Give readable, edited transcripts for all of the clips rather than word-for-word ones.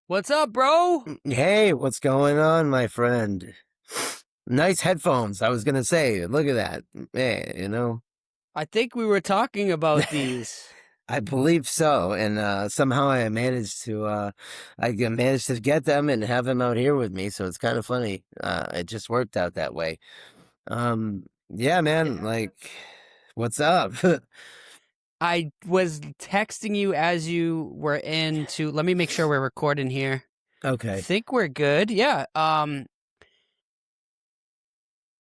What's up, bro? Hey, what's going on, my friend? Nice headphones. I was gonna say, look at that. Hey. I think we were talking about these. I believe so, and somehow I managed to get them and have them out here with me. So it's kind of funny. It just worked out that way. Yeah, man. Like, what's up? I was texting you as you were into. Let me make sure we're recording here. Okay. Think we're good. Yeah.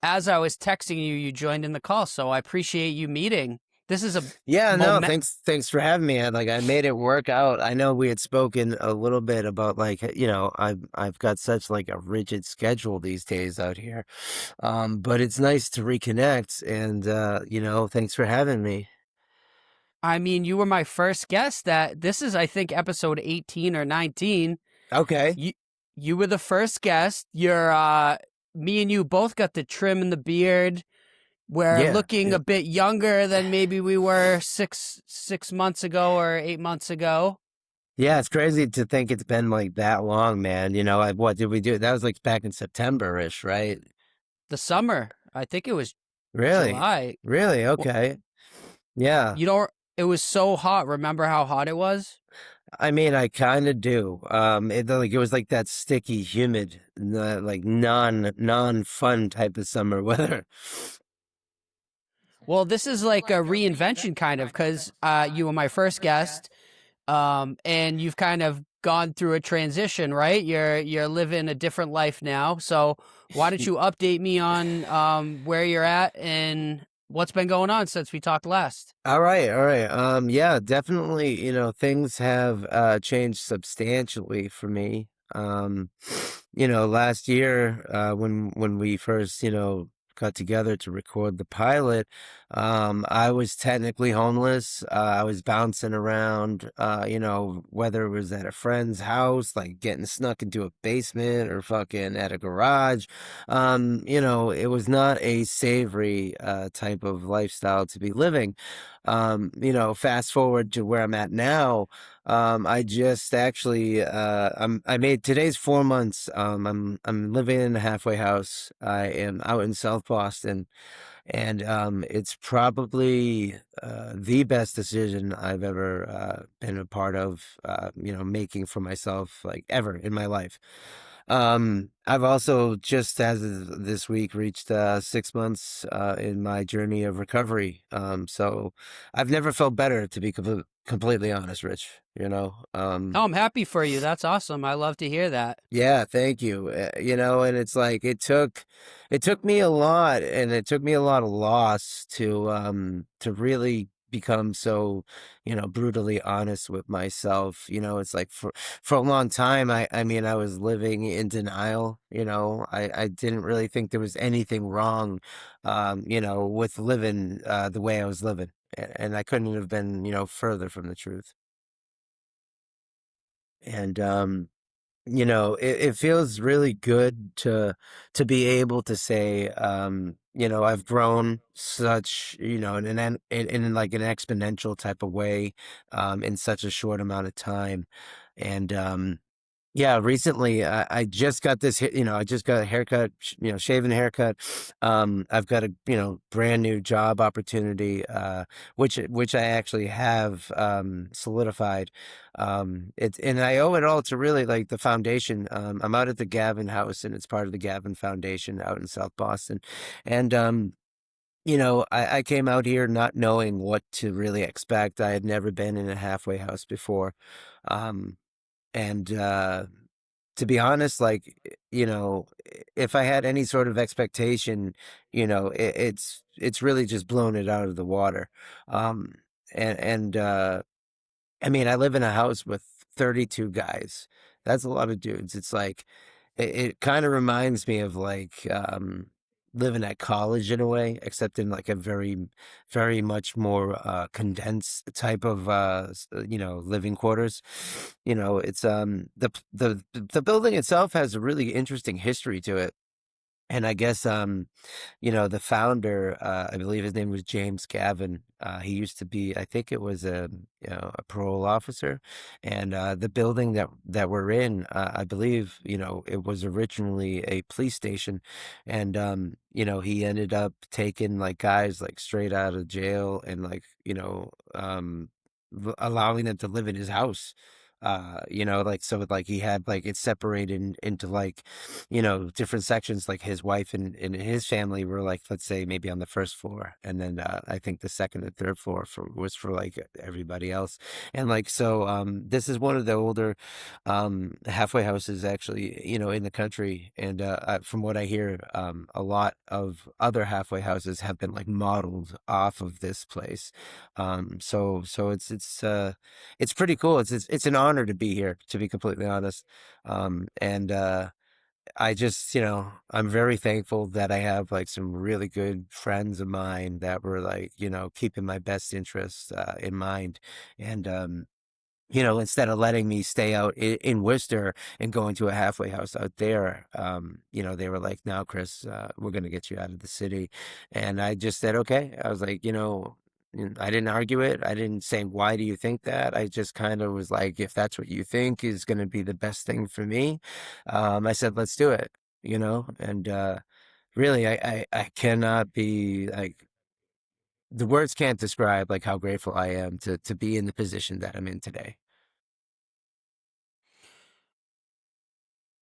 As I was texting you, you joined in the call, so I appreciate you meeting. This is a Yeah, no, moment. thanks for having me. I made it work out. I know we had spoken a little bit about I've got such like a rigid schedule these days out here. But it's nice to reconnect and thanks for having me. I mean, you were my first guest. That this is, I think, episode 18 or 19. Okay. You you were the first guest. You're me and you both got the trim and the beard. We're Yeah, looking yeah. a bit younger than maybe we were six months ago or 8 months ago. Yeah, it's crazy to think it's been like that long, man. What did we do? That was like back in September-ish, right? The summer, I think it was Really? July. Really? Well, Okay. Yeah. you know, it was so hot. Remember how hot it was? I mean, I kind of do. It was like that sticky, humid, like non fun type of summer weather. Well, this is like a reinvention kind of because you were my first guest, and you've kind of gone through a transition, right? You're living a different life now. So why don't you update me on where you're at and what's been going on since we talked last? All right, all right. Yeah, definitely. Things have changed substantially for me. Last year, when we first, got together to record the pilot, I was technically homeless. I was bouncing around, whether it was at a friend's house, like getting snuck into a basement or fucking at a garage. It was not a savory type of lifestyle to be living. Fast forward to where I'm at now. I just actually, I made today's 4 months. I'm living in a halfway house. I am out in South Boston, and it's probably the best decision I've ever been a part of. Making for myself like ever in my life. I've also just as of this week reached 6 months in my journey of recovery. So I've never felt better, to be completely honest, Rich. Oh, I'm happy for you. That's awesome. I love to hear that. Yeah, thank you. And it's like it took me a lot, and it took me a lot of loss to really become so, brutally honest with myself. It's like for a long time, I mean, I was living in denial. I didn't really think there was anything wrong, with living the way I was living, and I couldn't have been, further from the truth. And it feels really good to be able to say, I've grown such, in like an exponential type of way, in such a short amount of time. And yeah, recently I just got I just got a haircut, shaving haircut. I've got a, brand new job opportunity, which I actually have, solidified. And I owe it all to really like the foundation. I'm out at the Gavin House, and it's part of the Gavin Foundation out in South Boston. And, I came out here not knowing what to really expect. I had never been in a halfway house before. Um, and to be honest, like, if I had any sort of expectation, it's really just blown it out of the water. Um, and I mean, I live in a house with 32 guys. That's a lot of dudes. It's like it kind of reminds me of like living at college in a way, except in like a very, very much more condensed type of living quarters. It's the building itself has a really interesting history to it. And I guess the founder, I believe his name was James Gavin. He used to be, I think it was a parole officer, and the building that we're in, I believe, it was originally a police station, and he ended up taking like guys like straight out of jail and like allowing them to live in his house. Like so like he had like it separated into like different sections. Like his wife and his family were like, let's say maybe on the first floor, and then I think the second and third floor was for like everybody else. And like so this is one of the older halfway houses actually, in the country. And from what I hear, a lot of other halfway houses have been like modeled off of this place. So it's pretty cool. It's an honor to be here, to be completely honest. And I just, I'm very thankful that I have like some really good friends of mine that were like, keeping my best interests in mind. And instead of letting me stay out in Worcester and going to a halfway house out there, they were like, "No, Chris, we're going to get you out of the city." And I just said, "Okay." I was like, I didn't argue it. I didn't say, "Why do you think that?" I just kind of was like, if that's what you think is going to be the best thing for me, I said, "Let's do it." And really, I cannot be like, the words can't describe like how grateful I am to be in the position that I'm in today.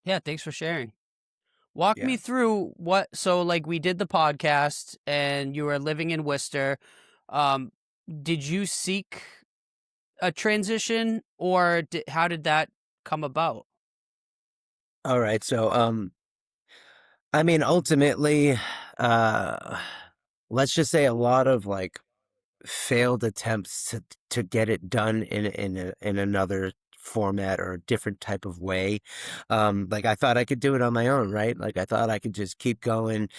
Yeah, thanks for sharing. Walk me Yeah. through so like we did the podcast and you were living in Worcester. Um, did you seek a transition or how did that come about? All right. So, I mean, ultimately, uh, let's just say a lot of like failed attempts to get it done in another format or a different type of way. Like I thought I could do it on my own, right? Like I thought I could just keep going,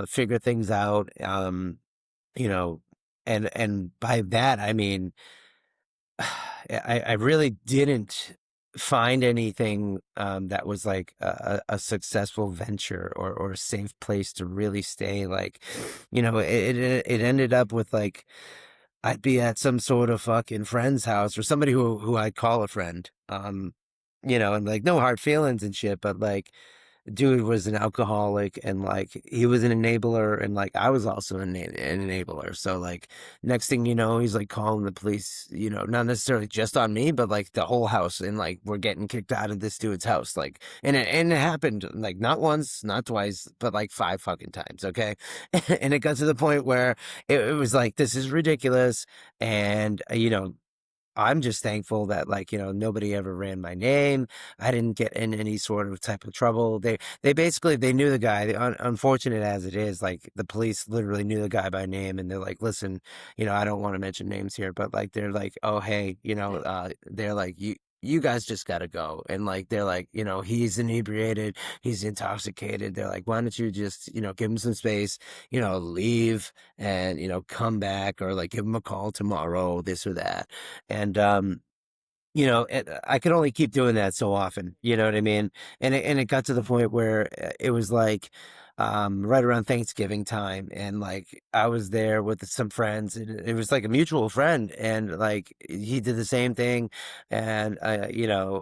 figure things out. You know, and by that I mean I really didn't find anything that was like a successful venture or a safe place to really stay. Like, it ended up with like I'd be at some sort of fucking friend's house or somebody who I'd call a friend. And like no hard feelings and shit, but like dude was an alcoholic and like he was an enabler and like I was also an enabler. So like next thing you know, he's like calling the police, not necessarily just on me, but like the whole house, and like we're getting kicked out of this dude's house. Like and it happened like not once, not twice, but like 5 fucking times, okay? And it got to the point where it was like this is ridiculous. And I'm just thankful that like, nobody ever ran my name. I didn't get in any sort of type of trouble. They basically they knew the guy. Unfortunate as it is, like the police literally knew the guy by name, and they're like, "Listen, I don't want to mention names here, but like they're like, "Oh, hey, they're like you guys just got to go." And like they're like, he's inebriated, he's intoxicated. They're like, "Why don't you just, give him some space, leave and, come back, or like give him a call tomorrow, this or that." And I could only keep doing that so often, you know what I mean? And it got to the point where it was like right around Thanksgiving time, and like I was there with some friends, and it was like a mutual friend, and like he did the same thing. And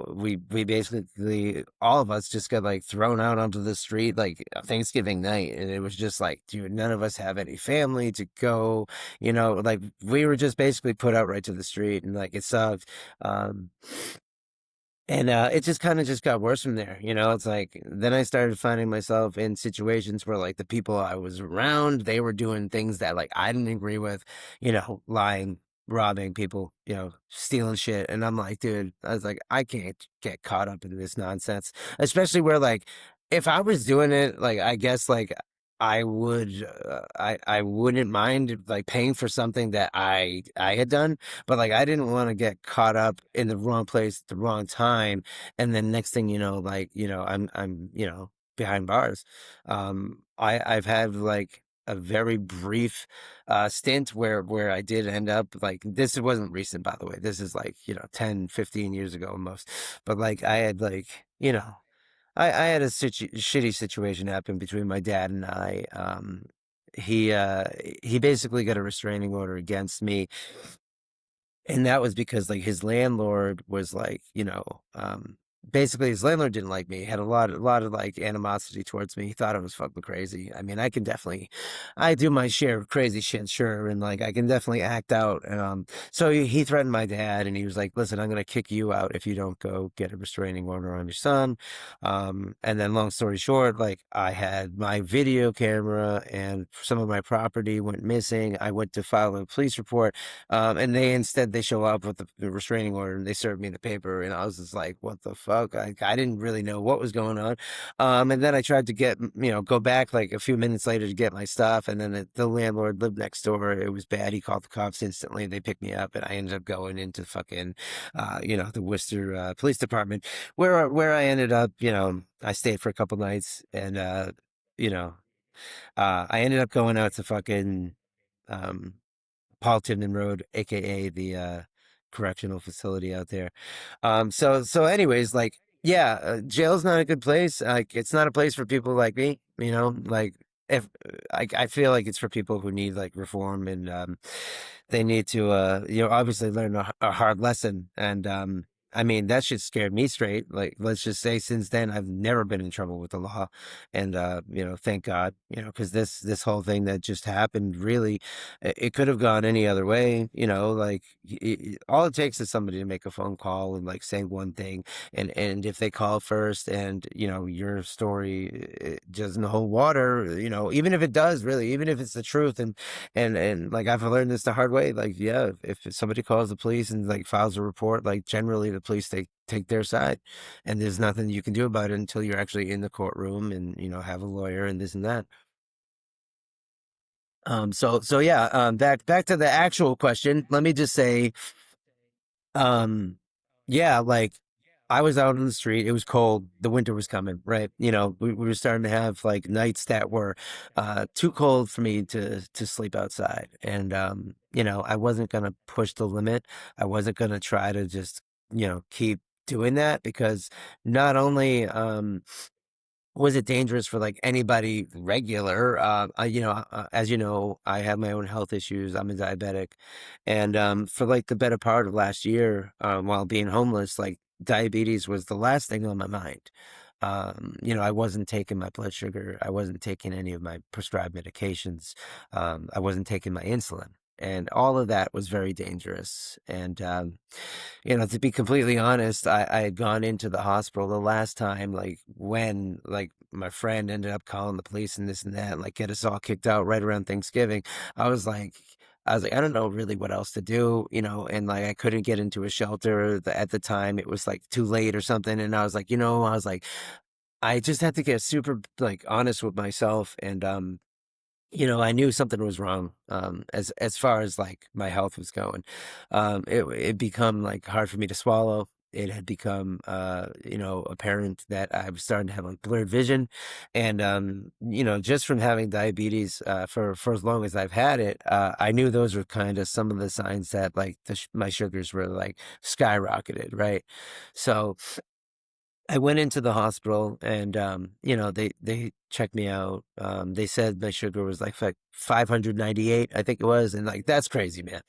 we basically all of us just got like thrown out onto the street like Thanksgiving night, and it was just like, dude, none of us have any family to go, like we were just basically put out right to the street, and like it sucked. um, and it just kind of just got worse from there. It's like then I started finding myself in situations where like the people I was around, they were doing things that like I didn't agree with, lying, robbing people, stealing shit. And I'm like, dude, I was like, I can't get caught up in this nonsense, especially where like if I was doing it, like I guess like I wouldn't mind like paying for something that I had done, but like I didn't want to get caught up in the wrong place at the wrong time, and then next thing you know, like I'm behind bars. I've had like a very brief stint where I did end up like, this wasn't recent, by the way. This is like 10, 15 years ago almost. But like I had like I had a shitty situation happen between my dad and I. He uh, he basically got a restraining order against me, and that was because like his landlord was like, basically his landlord didn't like me. He had a lot of like animosity towards me. He thought I was fucking crazy. I mean, I do my share of crazy shit, sure, and like I can definitely act out. So he threatened my dad, and he was like, "Listen, I'm gonna kick you out if you don't go get a restraining order on your son." And then, long story short, like I had my video camera and some of my property went missing. I went to file a police report. And they show up with the restraining order and they served me the paper. And I was just like, what the fuck? I didn't really know what was going on. And then I tried to go back like a few minutes later to get my stuff. And then the landlord lived next door. It was bad. He called the cops instantly. They picked me up and I ended up going into fucking, the Worcester police department where I ended up, I stayed for a couple nights and, you know, I ended up going out to fucking, um, Paul Timnon Road, aka the correctional facility out there. So anyways, like yeah, jail's not a good place. Like it's not a place for people like me, like if I feel like it's for people who need like reform and they need to obviously learn a hard lesson and I mean, that shit scared me straight. Like, let's just say since then, I've never been in trouble with the law. And, thank God, because this whole thing that just happened really, it could have gone any other way, like all it takes is somebody to make a phone call and like say one thing. And if they call first and, your story it doesn't hold water, even if it does really, even if it's the truth and like I've learned this the hard way. Like, yeah, if somebody calls the police and like files a report, like generally the police take their side, and there's nothing you can do about it until you're actually in the courtroom and have a lawyer and this and that. So yeah. Back to the actual question. Let me just say, um, yeah, like I was out on the street. It was cold. The winter was coming, right? We were starting to have like nights that were too cold for me to sleep outside. And I wasn't gonna push the limit. I wasn't gonna try to just, keep doing that because not only was it dangerous for like anybody regular? As you know, I have my own health issues. I'm a diabetic, and for like the better part of last year, while being homeless, like diabetes was the last thing on my mind. I wasn't taking my blood sugar. I wasn't taking any of my prescribed medications. I wasn't taking my insulin. And all of that was very dangerous. And to be completely honest, I had gone into the hospital the last time, like when like my friend ended up calling the police and this and that, and like get us all kicked out right around Thanksgiving. I was like, I don't know really what else to do, and like I couldn't get into a shelter at the time. It was like too late or something. And I was like, I just had to get super like honest with myself and I knew something was wrong, as far as like my health was going. It become like hard for me to swallow. It had become, apparent that I was starting to have like blurred vision, and just from having diabetes for as long as I've had it, I knew those were kind of some of the signs that like my sugars were like skyrocketed, right? So I went into the hospital and, they checked me out. They said my sugar was like 598, I think it was. And like, that's crazy, man.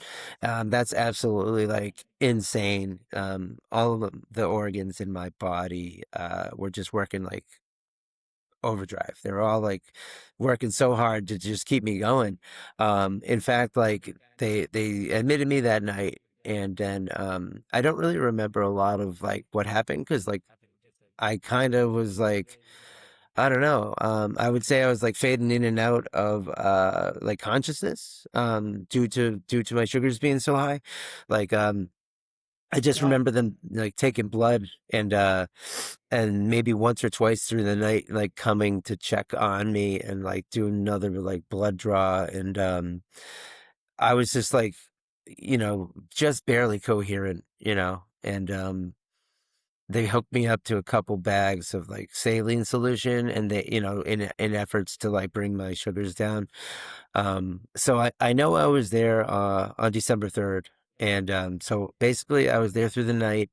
That's absolutely like insane. All of the organs in my body, were just working like overdrive. They were all like working so hard to just keep me going. In fact, like they admitted me that night. And then, I don't really remember a lot of like what happened. Cause like, I kind of was like, I don't know. I would say I was like fading in and out of like consciousness due to my sugars being so high. Like I just remember them like taking blood and maybe once or twice through the night like coming to check on me and like do another like blood draw and I was just like just barely coherent, and they hooked me up to a couple bags of like saline solution and they, in efforts to like bring my sugars down. So I know I was there, on December 3rd. And so basically, I was there through the night.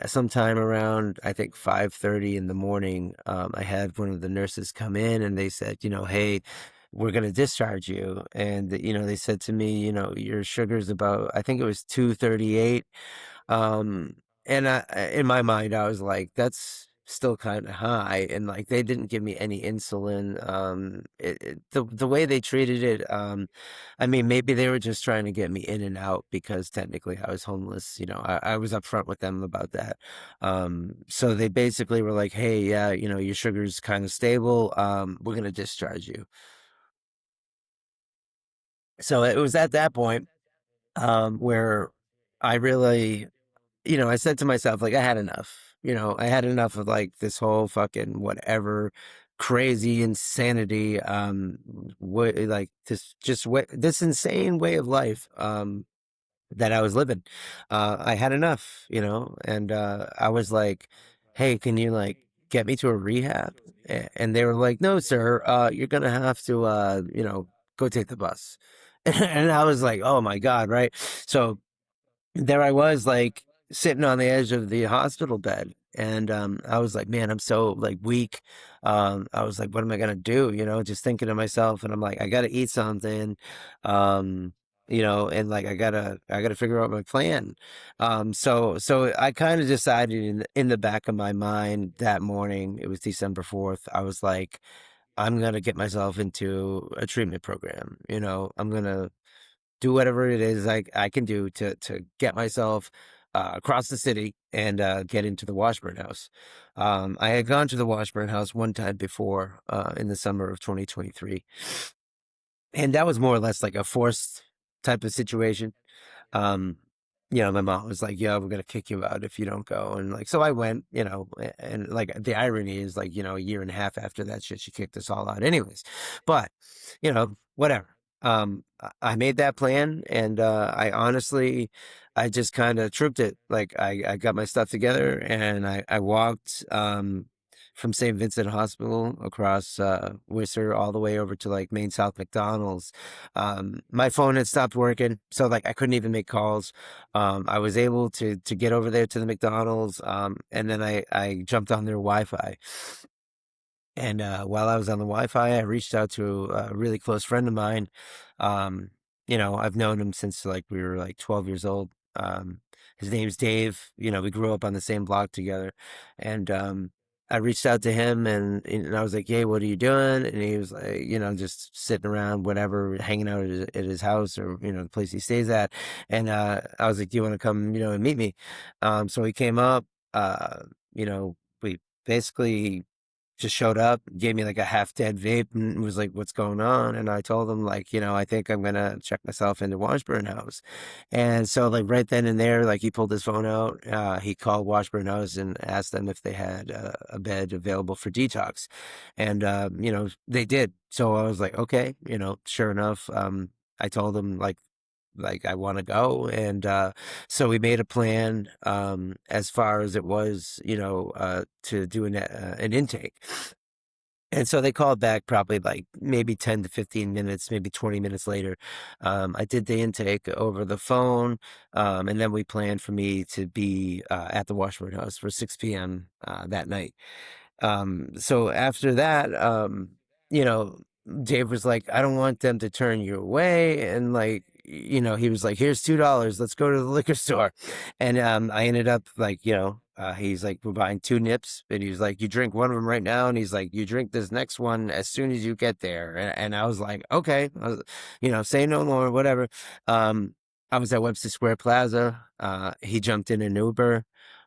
Sometime around, I think 5:30 in the morning, I had one of the nurses come in and they said, hey, we're going to discharge you. And, they said to me, your sugar's about, I think it was 238. Um, and in my mind, I was like, that's still kind of high. And like, they didn't give me any insulin. The way they treated it, I mean, maybe they were just trying to get me in and out because technically I was homeless. I was upfront with them about that. So they basically were like, hey, yeah, your sugar's kind of stable. We're going to discharge you. So it was at that point, where I really, I said to myself, like, I had enough. I had enough of like this whole fucking whatever crazy insanity, like this insane way of life, that I was living. I had enough, and I was like, hey, can you like get me to a rehab? And they were like, no, sir, you're gonna have to, go take the bus. And I was like, oh my God, right? So there I was, like sitting on the edge of the hospital bed, and I was like, man, I'm so like weak. I was like, what am I gonna do? Just thinking to myself, and I'm like, I gotta eat something. um and like I gotta figure out my plan. So I kind of decided in the back of my mind that morning, it was December 4th, I was like, I'm gonna get myself into a treatment program. I'm gonna do whatever it is I can do to get myself across the city and get into the Washburn House. I had gone to the Washburn House one time before, in the summer of 2023, and that was more or less like a forced type of situation. um, my mom was like, "Yeah, we're gonna kick you out if you don't go." And like, so I went, and like the irony is like, a year and a half after that shit, she kicked us all out anyways. But, whatever. I made that plan, and I honestly, I just kind of trooped it. Like I got my stuff together, and I walked from St. Vincent Hospital across Worcester all the way over to like Main South McDonald's. My phone had stopped working, so like I couldn't even make calls. I was able to get over there to the McDonald's, and then I jumped on their Wi-Fi. And while I was on the Wi-Fi, I reached out to a really close friend of mine. Um, I've known him since like we were like 12 years old. His name's Dave. We grew up on the same block together, and I reached out to him, and I was like, "Hey, what are you doing?" And he was like, just sitting around, whatever, hanging out at his house, or the place he stays at. And I was like, "Do you want to come, and meet me?" So he came up. We basically just showed up, gave me like a half dead vape, and was like, "What's going on?" And I told him like, I think I'm gonna check myself into Washburn House. And so like right then and there, like he pulled his phone out, he called Washburn House and asked them if they had a bed available for detox. And they did. So I was like, okay, sure enough. I told him like I want to go. And so we made a plan, as far as it was, to do an intake. And so they called back probably like maybe 10 to 15 minutes, maybe 20 minutes later. I did the intake over the phone, and then we planned for me to be at the Washburn House for 6 p.m. That night. So after that, you know, Dave was like, I don't want them to turn you away. And like, he was like, here's $2. Let's go to the liquor store. And I ended up like, he's like, we're buying 2 nips. And he was like, you drink one of them right now. And he's like, you drink this next one as soon as you get there. And I was like, okay, say no more, whatever. I was at Webster Square Plaza. He jumped in an Uber.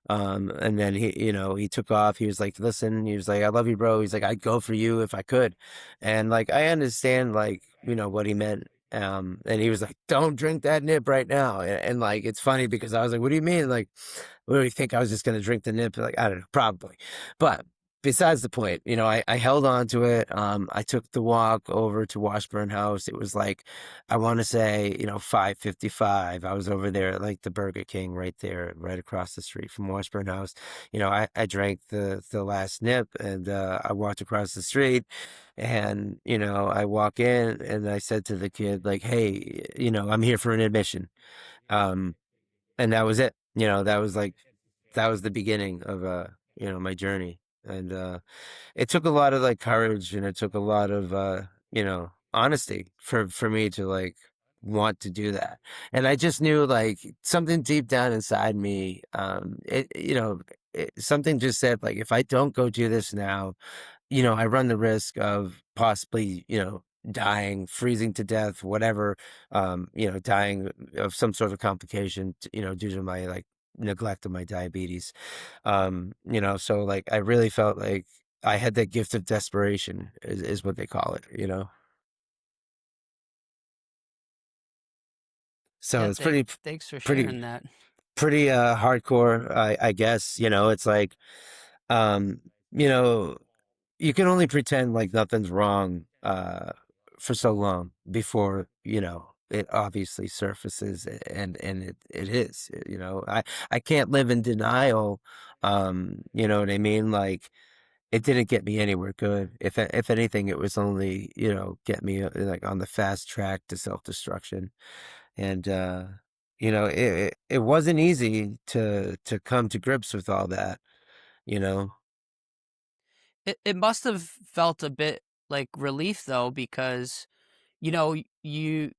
And then he took off. He was like, listen, he was like, I love you, bro. He's like, I'd go for you if I could. And like, I understand like, what he meant. And he was like, don't drink that nip right now. And like, it's funny because I was like, what do you mean? Like, what do you think? I was just going to drink the nip? Like, I don't know, probably. But besides the point, I held on to it. I took the walk over to Washburn House. It was like, I want to say, 5:55. I was over there at like the Burger King right there, right across the street from Washburn House. I drank the last nip, and I walked across the street, and, I walk in and I said to the kid, like, hey, I'm here for an admission. Um, and that was it. You know, that was the beginning of my journey. And it took a lot of like courage, and it took a lot of honesty for me to like want to do that. And I just knew like something deep down inside me, something just said like, if I don't go do this now, I run the risk of possibly, dying, freezing to death, whatever, dying of some sort of complication, due to my like neglect of my diabetes. So like I really felt like I had that gift of desperation is what they call it. So Yeah, it's thanks for pretty, sharing that. pretty hardcore, I guess. It's like, um, you know, you can only pretend like nothing's wrong for so long before it obviously surfaces, and it is. I can't live in denial. You know what I mean? Like it didn't get me anywhere good. If anything, it was only get me like on the fast track to self-destruction. And it wasn't easy to come to grips with all that. you know It must have felt a bit like relief though, because you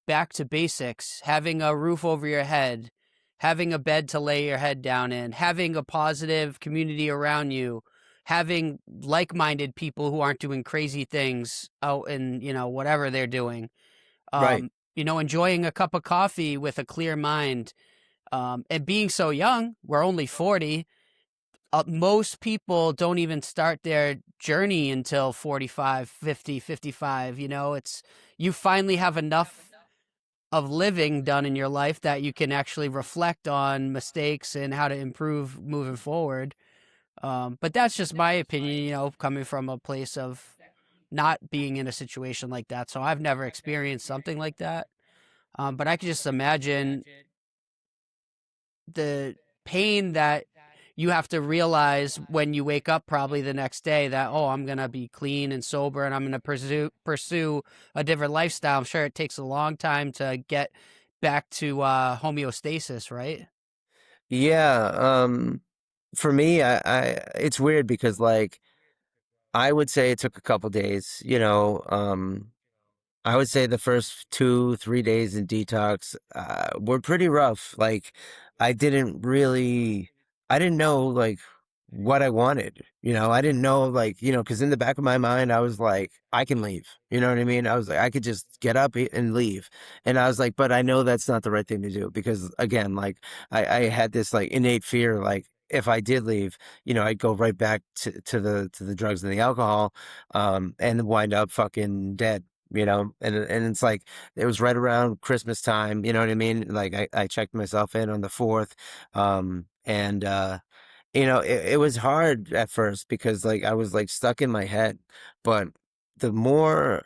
back to basics, having a roof over your head, having a bed to lay your head down in, having a positive community around you, having like-minded people who aren't doing crazy things out in, whatever they're doing. right. Enjoying a cup of coffee with a clear mind. And being so young, we're only 40. Most people don't even start their journey until 45, 50, 55. You finally have enough of living done in your life that you can actually reflect on mistakes and how to improve moving forward. But that's just my opinion, coming from a place of not being in a situation like that. So I've never experienced something like that. But I can just imagine the pain that you have to realize when you wake up probably the next day that, oh, I'm going to be clean and sober and I'm going to pursue a different lifestyle. I'm sure it takes a long time to get back to homeostasis, right? Yeah. For me, it's weird because like I would say it took a couple days. I would say the first 2, 3 days in detox were pretty rough. Like, I didn't really, I didn't know like what I wanted. I didn't know like, because in the back of my mind, I was like, I can leave. You know what I mean? I was like, I could just get up and leave. And I was like, but I know that's not the right thing to do because again, like I had this like innate fear, like if I did leave, I'd go right back to the drugs and the alcohol, and wind up fucking dead. And it's like it was right around Christmas time, you know what I mean? Like I checked myself in on the 4th. And it was hard at first because like I was like stuck in my head. But the more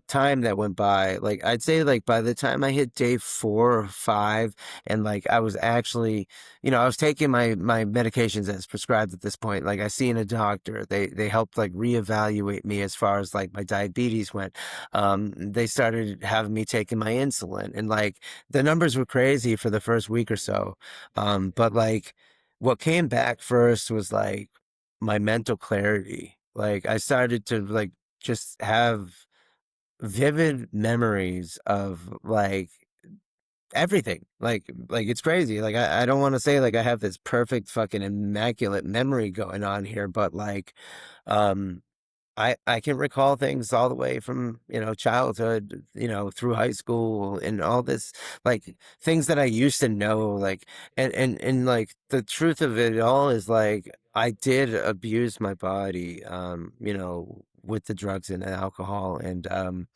time that went by, like I'd say like by the time I hit day 4 or 5, and like I was actually, I was taking my medications as prescribed at this point. Like I seen a doctor. They helped like reevaluate me as far as like my diabetes went. They started having me taking my insulin, and like the numbers were crazy for the first week or so. But like what came back first was like my mental clarity. Like I started to like just have vivid memories of like everything. Like it's crazy. Like I don't want to say like I have this perfect fucking immaculate memory going on here, but like um I can recall things all the way from, childhood, through high school and all this, like things that I used to know, like, and like the truth of it all is like, I did abuse my body, with the drugs and the alcohol. And,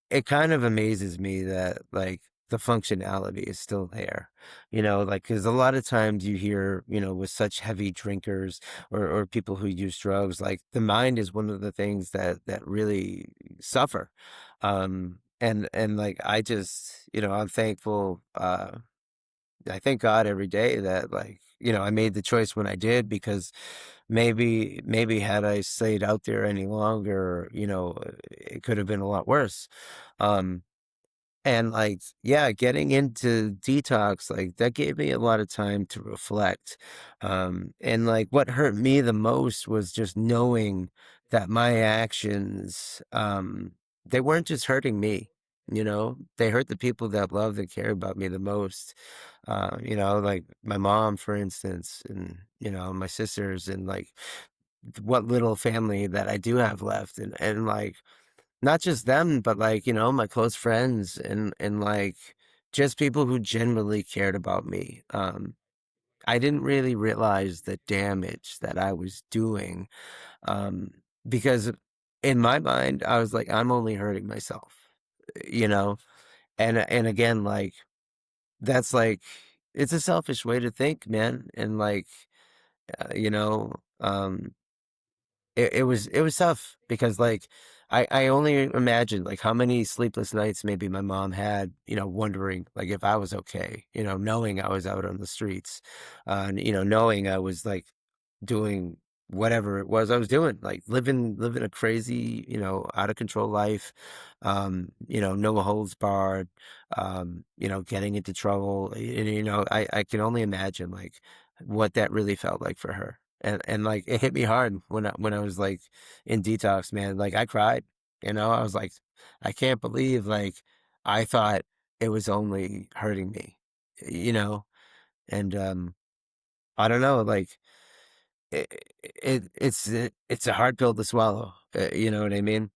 it kind of amazes me that like the functionality is still there, like, because a lot of times you hear, with such heavy drinkers or people who use drugs, like the mind is one of the things that really suffer. And like I just, I'm thankful. I thank God every day that like, I made the choice when I did, because maybe had I stayed out there any longer, it could have been a lot worse. Um, And like, yeah, getting into detox, like that gave me a lot of time to reflect. And like what hurt me the most was just knowing that my actions, they weren't just hurting me, they hurt the people that love and care about me the most. Like my mom, for instance, and, my sisters and like what little family that I do have left. And like, not just them, but like, my close friends and like just people who genuinely cared about me. I didn't really realize the damage that I was doing. Um, because in my mind, I was like, I'm only hurting myself, you know? And again, like that's like it's a selfish way to think, man. And like, uh, you know, um it was tough because, like, I only imagined, like, how many sleepless nights maybe my mom had, wondering, like, if I was okay, knowing I was out on the streets, and, knowing I was, like, doing whatever it was I was doing, like, living a crazy, out of control life, no holds barred, getting into trouble, and, I can only imagine, like, what that really felt like for her. And like it hit me hard when I was like in detox, man. Like I cried, I was like, I can't believe like I thought it was only hurting me, you know? And I don't know, like it's a hard pill to swallow. You know what I mean?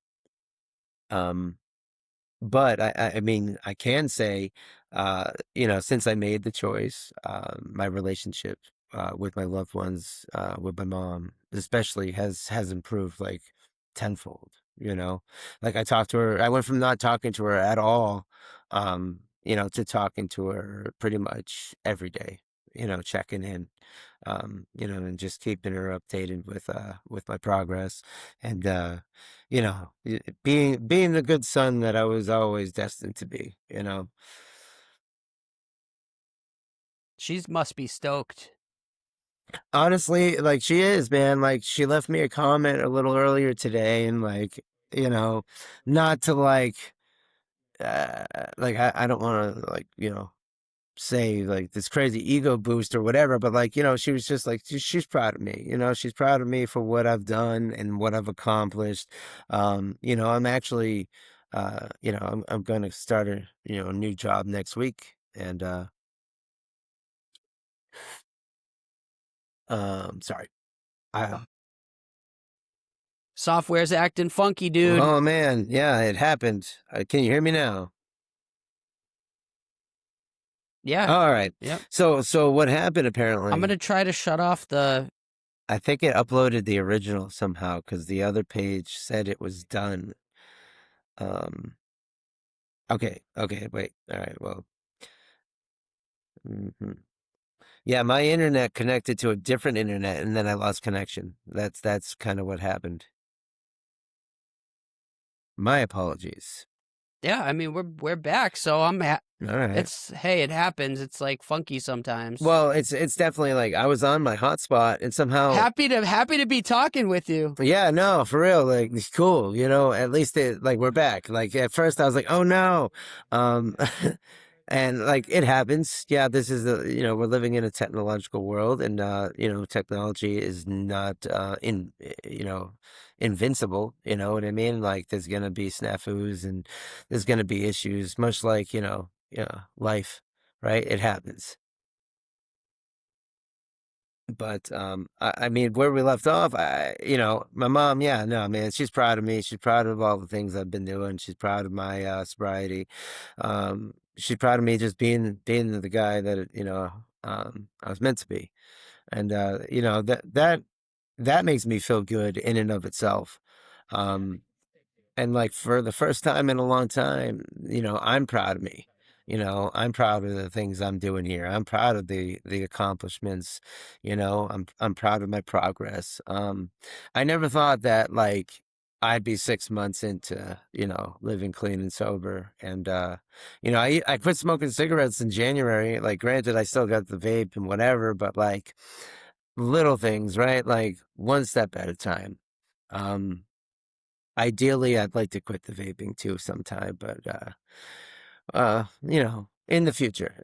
Um But I mean, I can say, since I made the choice, my relationship with my loved ones, with my mom, especially, has improved like tenfold. Like I talked to her, I went from not talking to her at all, to talking to her pretty much every day. Checking in, and just keeping her updated with my progress, and being the good son that I was always destined to be. She must be stoked. Honestly, like she is, man. Like she left me a comment a little earlier today, and like, you know, not to uh like I don't want to like, say like this crazy ego boost or whatever, but like, she was just like she's proud of me. She's proud of me for what I've done and what I've accomplished. I'm actually I'm going to start a new job next week, and sorry. I Software's acting funky, dude. Oh man, yeah, it happened. Can you hear me now? Yeah. All right. Yep. So what happened I'm apparently? gonna try to shut off the. I think it uploaded the original somehow because the other page said it was done. Um, okay, wait. All right, well, mhm. Yeah, my internet connected to a different internet, and then I lost connection. That's kind of what happened. My apologies. Yeah, I mean we're back, so All right. it's hey, it happens. It's like funky sometimes. Well, it's definitely like I was on my hotspot, and somehow Happy to be talking with you. yeah, no, for real. Like, it's cool, at least like we're back. Like at first I was like, oh no. Um and like it happens. Yeah, this is we're living in a technological world, and technology is not invincible, you know what I mean? Like there's gonna be snafus and there's gonna be issues, much like, life, right? It happens. But, I mean, where we left off, my mom, yeah, no, man, she's proud of me. She's proud of all the things I've been doing. She's proud of my, sobriety. She's proud of me just being the guy that, I was meant to be. And, that makes me feel good in and of itself. Um, and like for the first time in a long time, I'm proud of me. I'm proud of the things I'm doing here. I'm proud of the accomplishments. I'm proud of my progress. I never thought that like I'd be 6 months into, living clean and sober. And I quit smoking cigarettes in January. Like granted, I still got the vape and whatever, but like little things, right? Like one step at a time. Um Ideally, I'd like to quit the vaping too sometime, but in the future,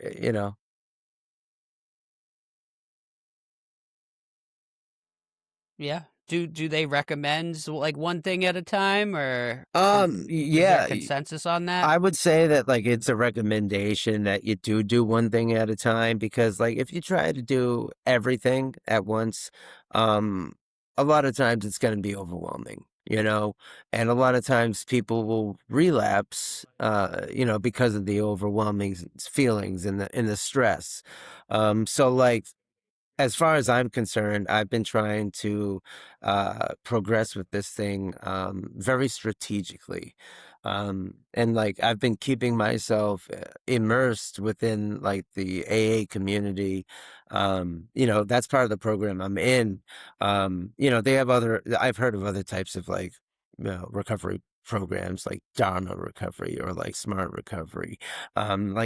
Yeah. Do they recommend like one thing at a time, or is there Yeah, consensus on that? I would say that like it's a recommendation that you do one thing at a time because like if you try to do everything at once, um, a lot of times it's going to be overwhelming, and a lot of times people will relapse, because of the overwhelming feelings and the stress. So like as far as I'm concerned, I've been trying to progress with this thing very strategically. And like I've been keeping myself immersed within like the AA community. That's part of the program I'm in. They have I've heard of other types of like, recovery programs like Dharma recovery or like smart recovery.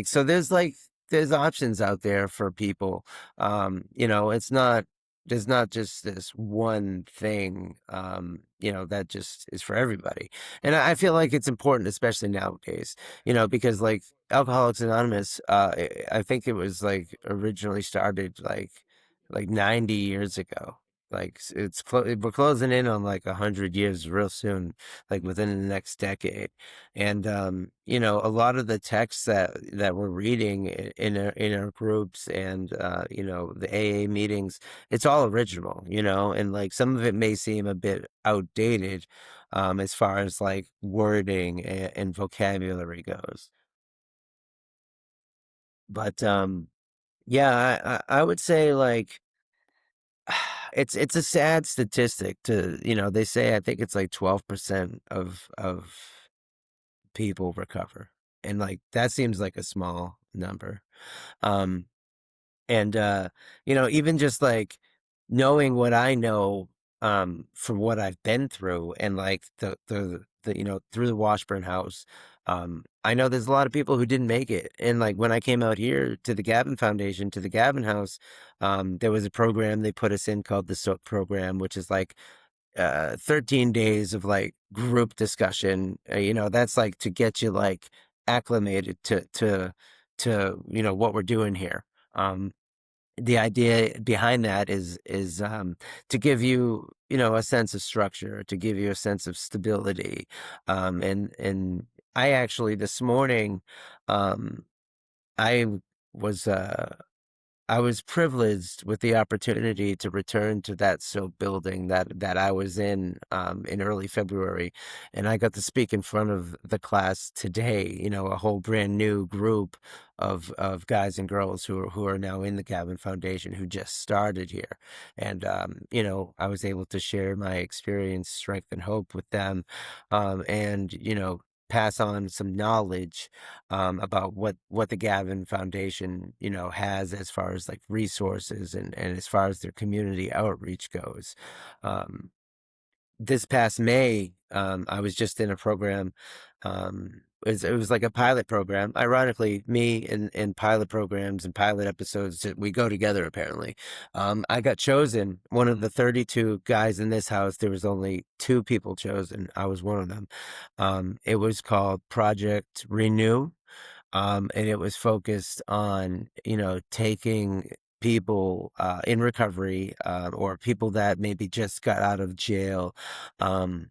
So there's options out there for people. It's not there's not just this one thing, that just is for everybody. And I feel like it's important, especially nowadays, because like Alcoholics Anonymous, I think it was like originally started like 90 years ago. Like we're closing in on like 100 years real soon, like within the next decade. And a lot of the texts that we're reading in our groups and the AA meetings, it's all original, and like some of it may seem a bit outdated as far as like wording and vocabulary goes. But yeah, I would say like it's a sad statistic to, they say I think it's like 12% of people recover. And like that seems like a small number. Um and even just like knowing what I know from what I've been through and like the through the Washburn House, I know there's a lot of people who didn't make it. And like when I came out here to the Gavin Foundation, to the Gavin House, there was a program they put us in called the SOAP program, which is like 13 days of like group discussion. That's like to get you like acclimated to what we're doing here. The idea behind that is to give you a sense of structure, to give you a sense of stability. And I actually this morning, um I was I was privileged with the opportunity to return to that SOAP building that I was in early February, and I got to speak in front of the class today. A whole brand new group of guys and girls who are now in the Gavin Foundation who just started here, and I was able to share my experience, strength, and hope with them, and pass on some knowledge about what the Gavin Foundation, has as far as like resources and as far as their community outreach goes. Um, this past May, I was just in a program. It was like a pilot program. Ironically, me and pilot programs and pilot episodes, we go together apparently. I got chosen, one of the 32 guys in this house. There was only two people chosen. I was one of them. It was called Project Renew. And it was focused on, taking people in recovery or people that maybe just got out of jail, um,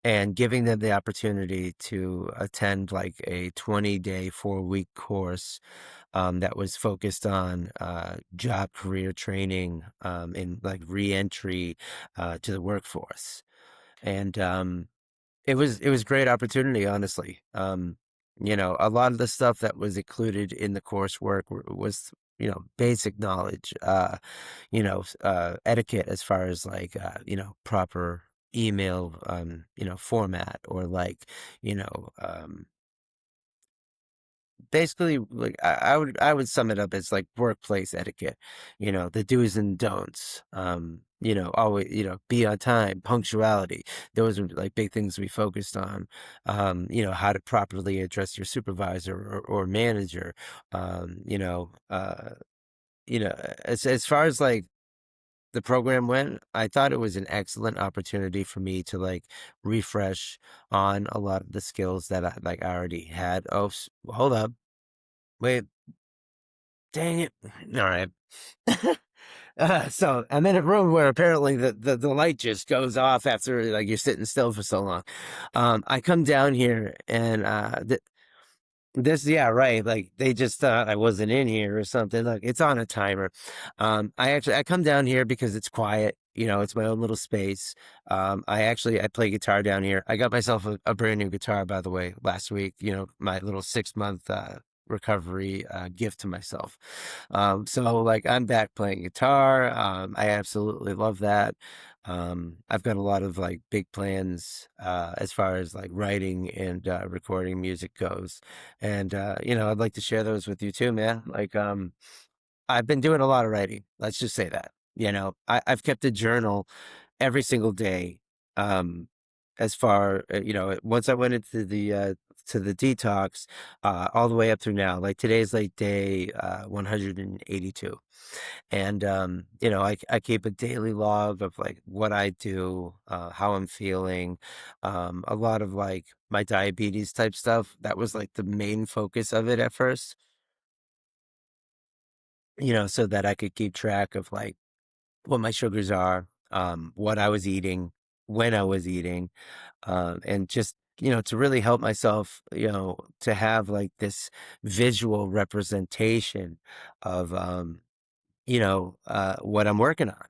and giving them the opportunity to attend like a 20-day, 4-week course that was focused on job career training and like reentry to the workforce. And it was a great opportunity, honestly. A lot of the stuff that was included in the coursework was, basic knowledge, etiquette as far as like, proper email, format or like, you know, um, basically like I would sum it up as like workplace etiquette, the do's and don'ts. Always, be on time, punctuality. Those are like big things we focused on. How to properly address your supervisor or manager. Um, you know, uh, as far as like the program went, I thought it was an excellent opportunity for me to like refresh on a lot of the skills that I already had. Oh, hold up. Wait, dang it. All right. So I'm in a room where apparently the light just goes off after like you're sitting still for so long. I come down here and this, yeah, right. Like they just thought I wasn't in here or something. Like it's on a timer. I come down here because it's quiet. You know, it's my own little space. I play guitar down here. I got myself a brand new guitar, by the way, last week. You know, my little 6 month recovery gift to myself. So like I'm back playing guitar. I absolutely love that. I've got a lot of like big plans as far as like writing and recording music goes. And you know, I'd like to share those with you too, man. Like I've been doing a lot of writing. Let's just say that. You know, I've kept a journal every single day. As far you know, once I went into the detox, all the way up through now. Like today's like day 182. And you know, I keep a daily log of like what I do, how I'm feeling, a lot of like my diabetes type stuff. That was like the main focus of it at first, you know, so that I could keep track of like what my sugars are, what I was eating, when I was eating, and just, you know, to really help myself, you know, to have like this visual representation of you know, what I'm working on.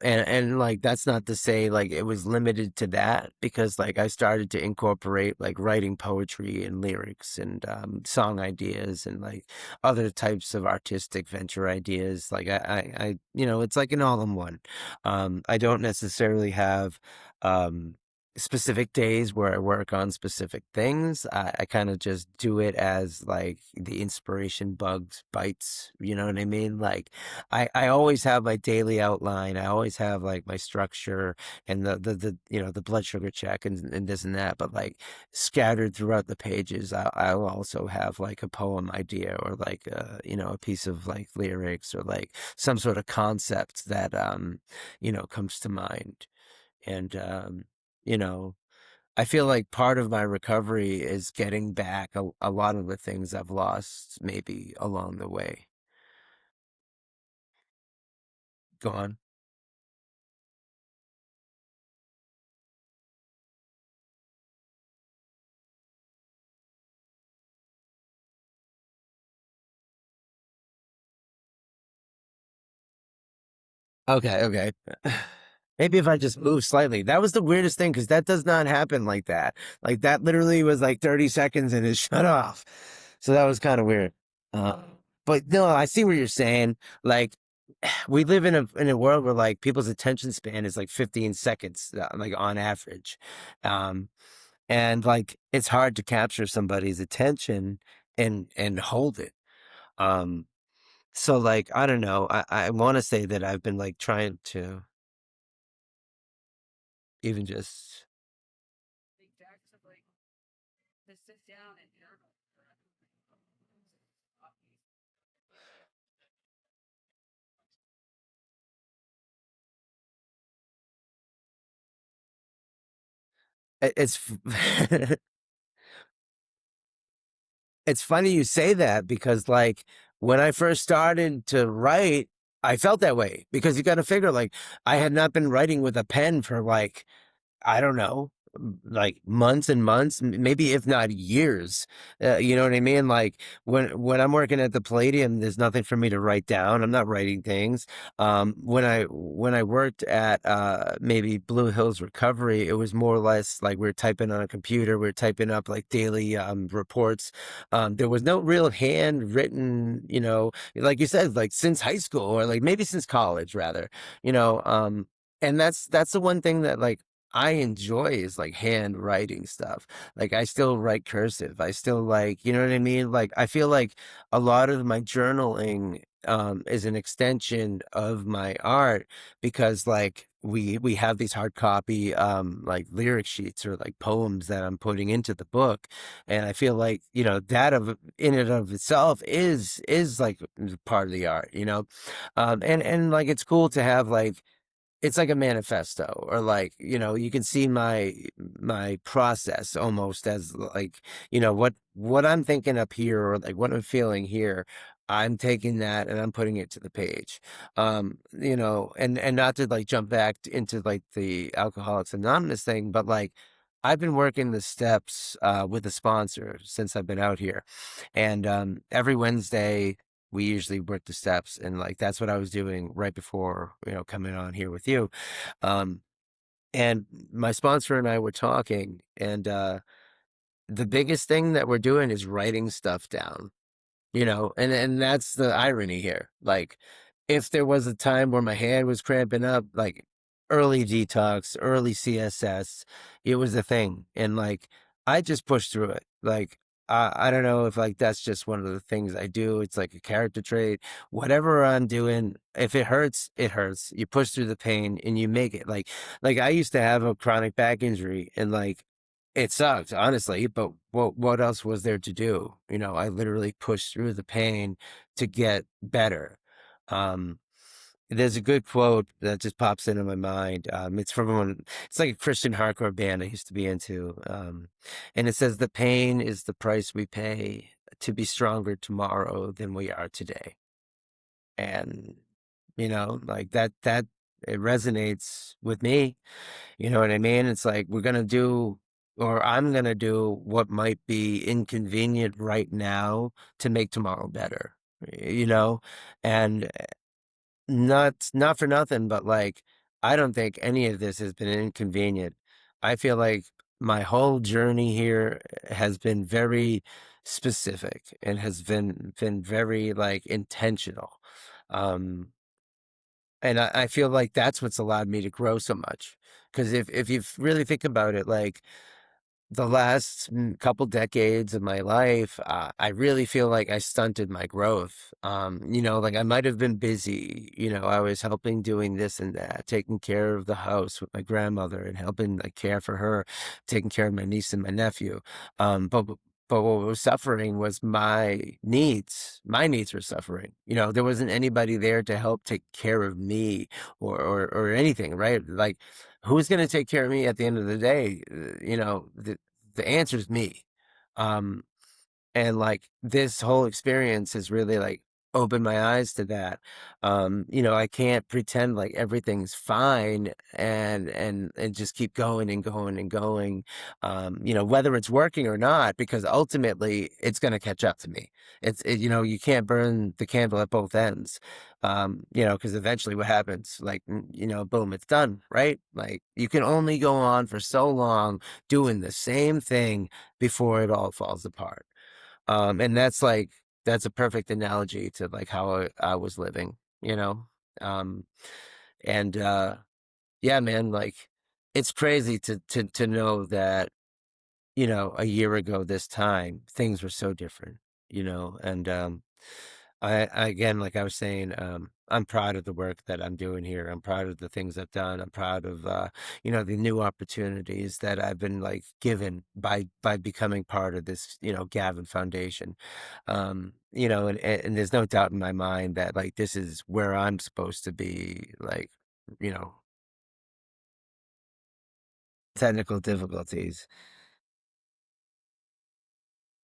And like that's not to say like it was limited to that, because like I started to incorporate like writing poetry and lyrics and song ideas and like other types of artistic venture ideas. Like I you know, it's like an all-in-one. I don't necessarily have specific days where I work on specific things. I kind of just do it as like the inspiration bugs bites, you know what I mean? Like I always have my daily outline. I always have like my structure and the you know, the blood sugar check and this and that, but like scattered throughout the pages, I'll also have like a poem idea or like you know, a piece of like lyrics or like some sort of concept that you know, comes to mind. And you know, I feel like part of my recovery is getting back a lot of the things I've lost maybe along the way. Go on. Okay, okay. Maybe if I just move slightly. That was the weirdest thing because that does not happen like that. Like that literally was like 30 seconds and it shut off. So that was kind of weird. Uh, but no, I see what you're saying. Like we live in a world where like people's attention span is like 15 seconds, like on average. Um, and like it's hard to capture somebody's attention and hold it. Um, so like I don't know. I want to say that I've been like trying to even just it's it's funny you say that because like when I first started to write, I felt that way because you got to figure like I had not been writing with a pen for like I don't know, like months and months, maybe if not years. You know what I mean? Like when I'm working at the Palladium, there's nothing for me to write down. I'm not writing things. When I worked at maybe Blue Hills Recovery, it was more or less like we are typing on a computer. We are typing up like daily reports. There was no real handwritten, you know, like you said, like since high school or like maybe since college rather, you know. And that's the one thing that like I enjoy is like handwriting stuff. Like I still write cursive. I still like, you know what I mean? Like I feel like a lot of my journaling is an extension of my art because like we have these hard copy like lyric sheets or like poems that I'm putting into the book, and I feel like, you know, that of in and of itself is like part of the art, you know. And like it's cool to have like it's like a manifesto, or like, you can see my process almost as like, what I'm thinking up here, or like what I'm feeling here. I'm taking that and I'm putting it to the page. And not to like jump back into like the Alcoholics Anonymous thing, but like I've been working the steps with a sponsor since I've been out here. And every Wednesday we usually work the steps, and like that's what I was doing right before, coming on here with you. Um and my sponsor and I were talking, and the biggest thing that we're doing is writing stuff down. And that's the irony here. Like, if there was a time where my hand was cramping up, like early detox, early CSS, it was a thing. And like, I just pushed through it. Like, I don't know if like that's just one of the things I do. It's like a character trait. Whatever I'm doing, if it hurts, it hurts. You push through the pain and you make it. Like I used to have a chronic back injury, and like it sucked, honestly, but what else was there to do? I literally pushed through the pain to get better. Um, there's a good quote that just pops into my mind. It's like a Christian hardcore band I used to be into. And it says, "The pain is the price we pay to be stronger tomorrow than we are today." And, like that it resonates with me. You know what I mean? It's like I'm going to do what might be inconvenient right now to make tomorrow better, you know? And not for nothing, but like, I don't think any of this has been inconvenient. I feel like my whole journey here has been very specific and has been very like intentional. Um, and I feel like that's what's allowed me to grow so much. Because if you really think about it, like the last couple decades of my life, I really feel like I stunted my growth. Like I might have been busy. I was helping doing this and that, taking care of the house with my grandmother and helping like care for her, taking care of my niece and my nephew. But what was suffering was my needs. My needs were suffering. There wasn't anybody there to help take care of me, or anything, right? Like, who's going to take care of me at the end of the day? The answer is me. Um, and like this whole experience has really like opened my eyes to that. I can't pretend like everything's fine and just keep going and going and going. Whether it's working or not, because ultimately it's going to catch up to me. You can't burn the candle at both ends. Because eventually what happens, like, boom, it's done, right? Like, you can only go on for so long doing the same thing before it all falls apart. And that's a perfect analogy to like how I was living, you know? Um, and, yeah, man, like it's crazy to know that, a year ago this time, things were so different, and, again, like I was saying, I'm proud of the work that I'm doing here. I'm proud of the things I've done. I'm proud of, the new opportunities that I've been like given by becoming part of this, Gavin Foundation. And there's no doubt in my mind that like this is where I'm supposed to be. Like, you know, technical difficulties.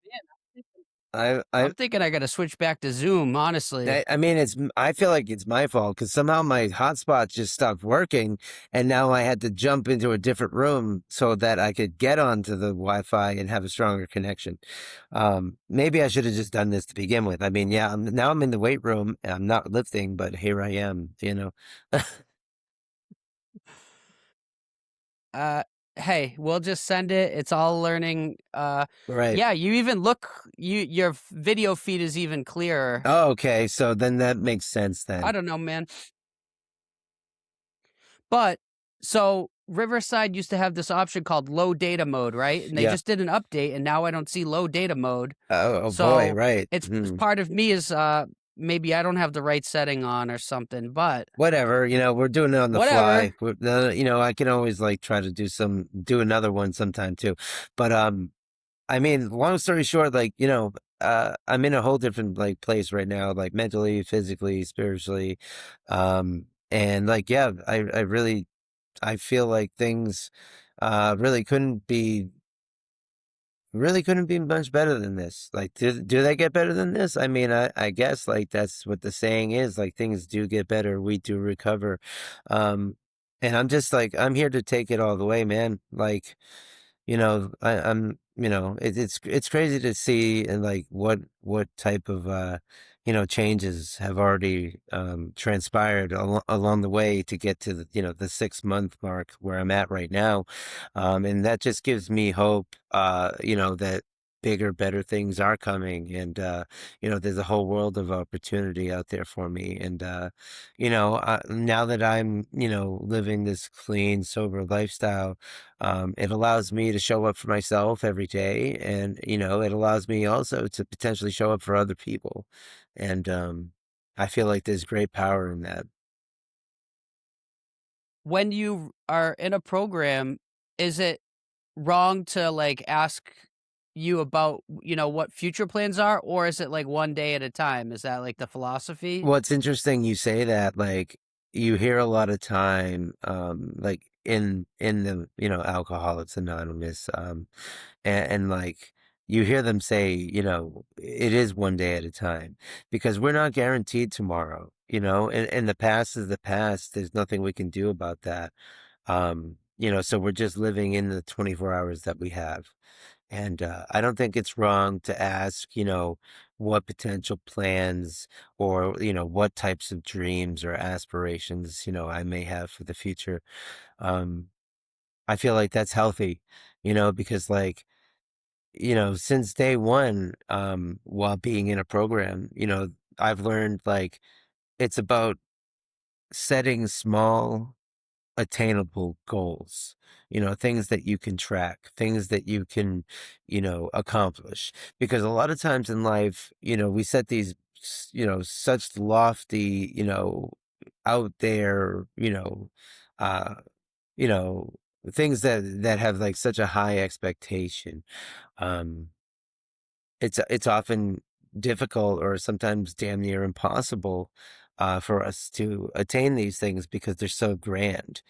Man, I I I'm thinking I got to switch back to Zoom, honestly. I mean, I feel like it's my fault because somehow my hotspot just stopped working, and now I had to jump into a different room so that I could get onto the Wi-Fi and have a stronger connection. Maybe I should have just done this to begin with. I mean, yeah, now I'm in the weight room and I'm not lifting, but here I am, Uh, hey, we'll just send it. It's all learning. Right. Yeah, you even your video feed is even clearer. Oh, okay. So then that makes sense I then. don't know, man. But so Riverside used to have this option called low data mode, right? And they Yeah. just did an update, and now I don't see low data mode. Oh boy. So Right. it's part of me is maybe I don't have the right setting on or something, but Whatever, we're doing it on the whatever. fly. I can always like try to do another one sometime too. But I mean, long story short, like, I'm in a whole different like place right now, like mentally, physically, spiritually. Um, And like, yeah, I really, I feel like things, really couldn't be much better than this. Like, do they get better than this? I mean, I guess like that's what the saying is. Like, things do get better, we do recover. Um, and I'm just like, I'm here to take it all the way, man. Like, it's crazy to see and like what type of changes have already transpired along the way to get to the 6 month mark where I'm at right now, and that just gives me hope, that bigger, better things are coming, and there's a whole world of opportunity out there for me, and now that I'm living this clean, sober lifestyle. It allows me to show up for myself every day, and it allows me also to potentially show up for other people, and I feel like there's great power in that. When you are in a program, is it wrong to, like, ask you about, what future plans are, or is it, like, one day at a time? Is that, like, the philosophy? Well, it's interesting you say that. Like, you hear a lot of time, like in the Alcoholics Anonymous, and like you hear them say, it is one day at a time because we're not guaranteed tomorrow. And the past is the past. There's nothing we can do about that. So we're just living in the 24 hours that we have. And I don't think it's wrong to ask, what potential plans or, what types of dreams or aspirations, I may have for the future. Um, I feel like that's healthy, because like, since day one, while being in a program, I've learned like it's about setting small attainable goals, things that you can track, things that you can, accomplish. Because a lot of times in life, we set these, such lofty, out there, uh, you know, things that have like such a high expectation. Um, it's often difficult or sometimes damn near impossible for us to attain these things because they're so grand.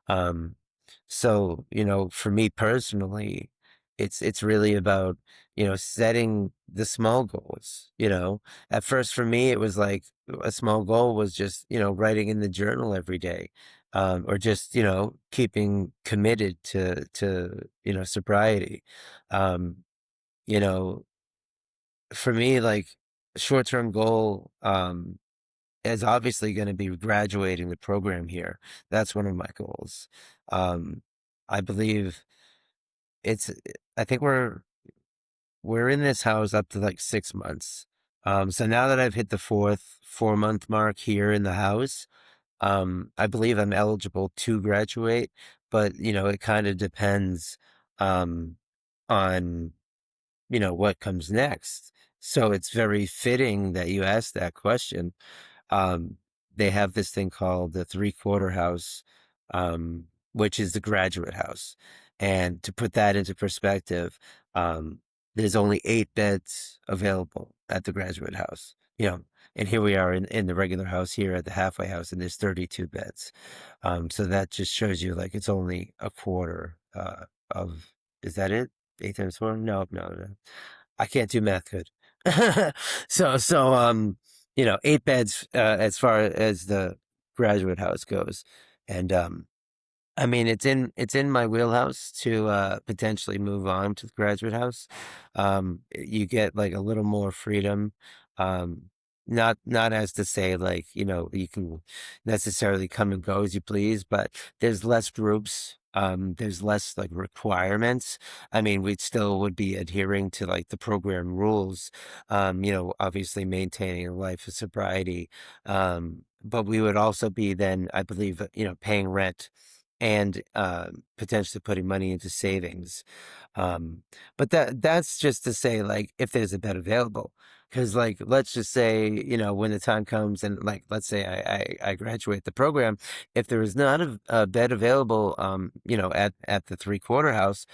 Um, so, for me personally, it's really about, setting the small goals, At first for me, it was like a small goal was just, writing in the journal every day. Or just, keeping committed to, sobriety. Um, you know, for me, like short-term goal, is obviously gonna be graduating the program here. That's one of my goals. Um, I believe it's I think we're in this house up to, like, 6 months. So now that I've hit the 4-month mark here in the house, I believe I'm eligible to graduate, but, it kinda depends, um, on, what comes next. So it's very fitting that you asked that question. um, they have this thing called the three-quarter house, which is the graduate house. And to put that into perspective, um, there's only 8 beds available at the graduate house. And here we are in the regular house here at the halfway house, and there's 32 beds. So that just shows you like it's only a quarter of, is that it? 8 times 4? No, no, no. I can't do math good. So 8 beds, as far as the graduate house goes. And, I mean, it's in my wheelhouse to, potentially move on to the graduate house. You get, like, a little more freedom, not as to say, like, you can necessarily come and go as you please, but there's less groups, there's less, like, requirements. I mean, we still would be adhering to, like, the program rules, obviously maintaining a life of sobriety, but we would also be then, I believe, paying rent and potentially putting money into savings. Um, but that's just to say, like, if there's a bed available. Because, like, let's just say, when the time comes and, like, let's say I graduate the program, if there is not a bed available, at the three-quarter house,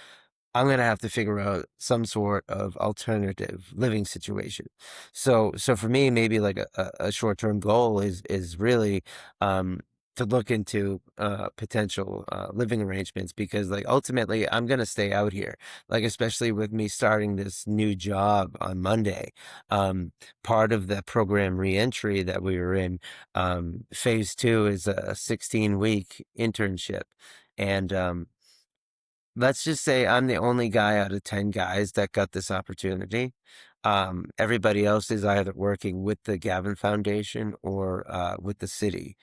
I'm gonna have to figure out some sort of alternative living situation. So for me, maybe like a short-term goal is really, um, to look into potential living arrangements because like ultimately I'm gonna stay out here. Like especially with me starting this new job on Monday. Um, Part of the program reentry that we were in, phase two is a 16-week internship. And let's just say I'm the only guy out of 10 guys that got this opportunity. Everybody else is either working with the Gavin Foundation or with the city.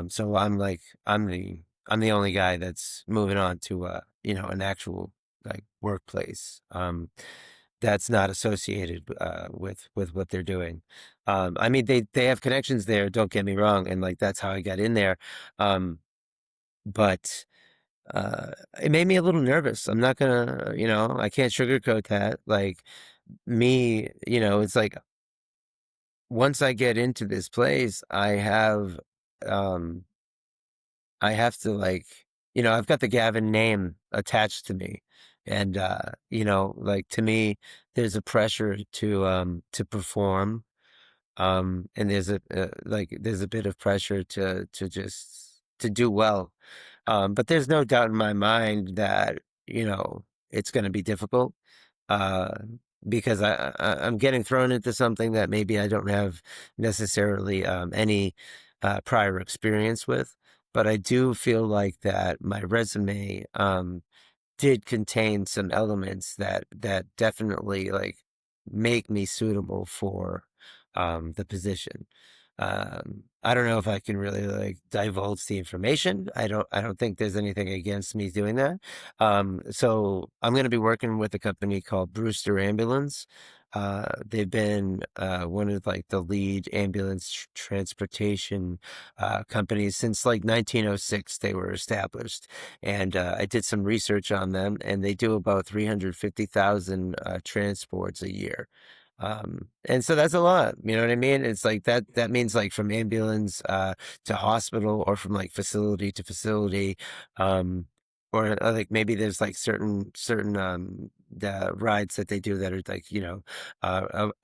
So I'm like, I'm the only guy that's moving on to an actual like workplace. That's not associated with what they're doing. I mean, they have connections there. Don't get me wrong, and like that's how I got in there. Um, but it made me a little nervous. I'm not gonna, I can't sugarcoat that. Like me, it's like once I get into this place, um I have to like, I've got the Gavin name attached to me. And like to me, there's a pressure to perform. And there's a bit of pressure to just to do well. But there's no doubt in my mind that, it's gonna be difficult. Uh because I'm getting thrown into something that maybe I don't have necessarily any prior experience with. But I do feel like that my resume did contain some elements that definitely like make me suitable for the position. I don't know if I can really like divulge the information. I don't think there's anything against me doing that. So I'm going to be working with a company called Brewster Ambulance. They've been one of like the lead ambulance transportation companies since like 1906. They were established, and I did some research on them, and they do about 350,000 transports a year. And so that's a lot, you know what I mean? It's like that means like from ambulance to hospital or from like facility to facility. Or like maybe there's like certain the rides that they do that are like,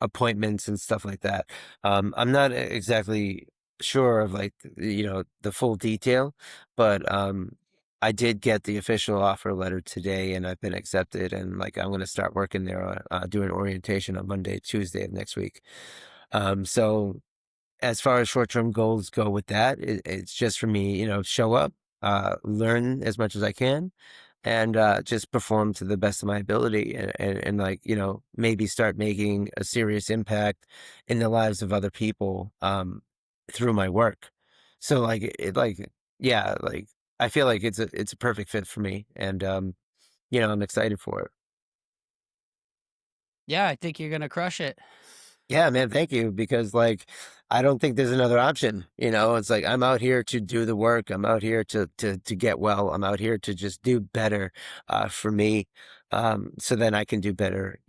appointments and stuff like that. I'm not exactly sure of like, the full detail, but I did get the official offer letter today and I've been accepted and like I'm going to start working there, doing orientation on Monday, Tuesday of next week. So as far as short-term goals go with that, it's just for me, show up, learn as much as I can, and just perform to the best of my ability, and like maybe start making a serious impact in the lives of other people through my work. So like like yeah, like I feel like it's a perfect fit for me, and I'm excited for it. Yeah, I think you're gonna crush it. Yeah, man, thank you. Because like I don't think there's another option. It's like I'm out here to do the work. I'm out here to get well. I'm out here to just do better for me. So then I can do better,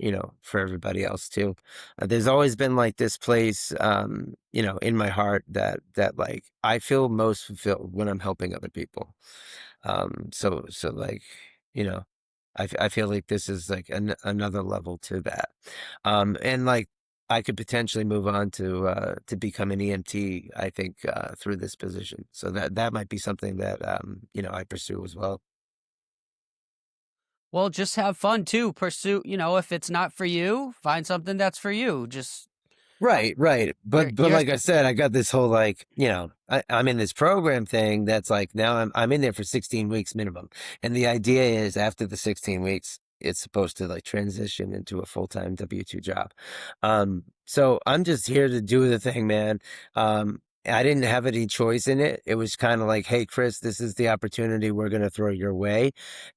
for everybody else too. There's always been like this place in my heart that like I feel most fulfilled when I'm helping other people. So like, you know, I feel like this is like another level to that. And like I could potentially move on to become an EMT, I think, through this position. So that might be something that I pursue as well. Well, just have fun too. Pursue, if it's not for you, find something that's for you. Just Right, right. you're But you're like I said, I got this whole like, I'm in this program thing that's like now I'm in there for 16 weeks minimum. And the idea is after the 16 weeks, it's supposed to like transition into a full-time W-2 job. So I'm just here to do the thing, man. I didn't have any choice in it. It was kind of like, hey, Chris, this is the opportunity we're going to throw your way.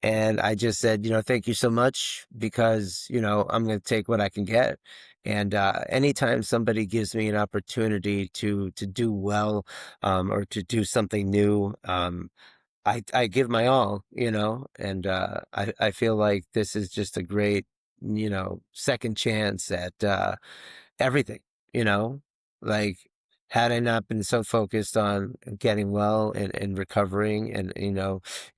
And I just said, thank you so much because, I'm going to take what I can get. And anytime somebody gives me an opportunity to do well, or to do something new, I give my all, and I feel like this is just a great, second chance at everything, you know, like had I not been so focused on getting well and recovering and,